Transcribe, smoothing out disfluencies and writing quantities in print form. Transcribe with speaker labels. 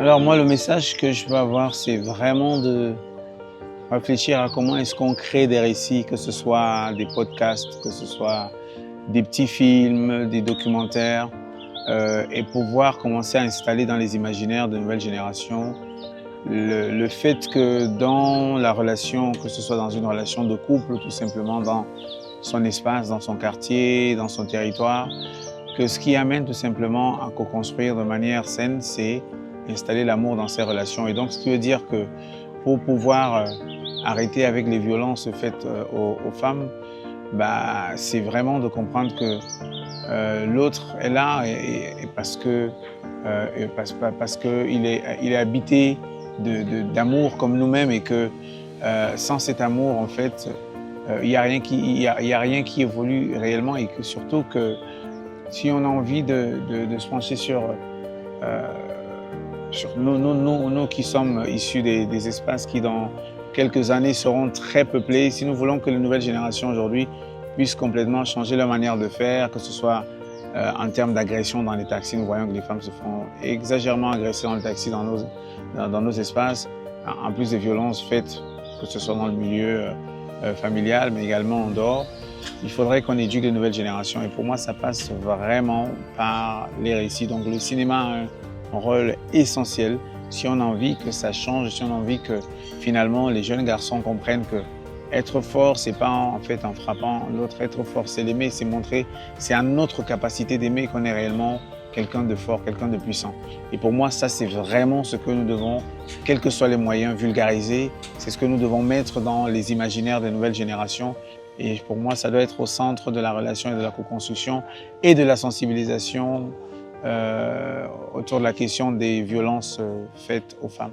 Speaker 1: Alors moi, le message que je veux avoir, c'est vraiment de réfléchir à comment est-ce qu'on crée des récits, que ce soit des podcasts, que ce soit des petits films, des documentaires, et pouvoir commencer à installer dans les imaginaires de nouvelles générations le fait que dans la relation, que ce soit dans une relation de couple ou tout simplement dans son espace, dans son quartier, dans son territoire, que ce qui amène tout simplement à co-construire de manière saine, c'est installer l'amour dans ces relations. Et donc, ce qui veut dire que pour pouvoir arrêter avec les violences faites aux femmes, c'est vraiment de comprendre que l'autre est là et parce que il est habité d'amour comme nous-mêmes et que sans cet amour, en fait, il y a rien qui évolue réellement et que surtout que si on a envie de se pencher sur nous qui sommes issus des espaces qui dans quelques années seront très peuplés, si nous voulons que les nouvelles générations aujourd'hui puissent complètement changer leur manière de faire, que ce soit en termes d'agression dans les taxis, nous voyons que les femmes se font exagérément agresser dans les taxis, dans nos espaces, en plus des violences faites, que ce soit dans le milieu familial, mais également en dehors. Il faudrait qu'on éduque les nouvelles générations et pour moi, ça passe vraiment par les récits. Donc le cinéma a un rôle essentiel si on a envie que ça change, si on a envie que finalement les jeunes garçons comprennent que être fort, c'est pas en fait en frappant l'autre. Être fort, c'est l'aimer, c'est montrer, c'est à notre capacité d'aimer qu'on est réellement quelqu'un de fort, quelqu'un de puissant. Et pour moi, ça, c'est vraiment ce que nous devons, quels que soient les moyens, vulgariser. C'est ce que nous devons mettre dans les imaginaires des nouvelles générations. Et pour moi, ça doit être au centre de la relation et de la co-construction et de la sensibilisation autour de la question des violences faites aux femmes.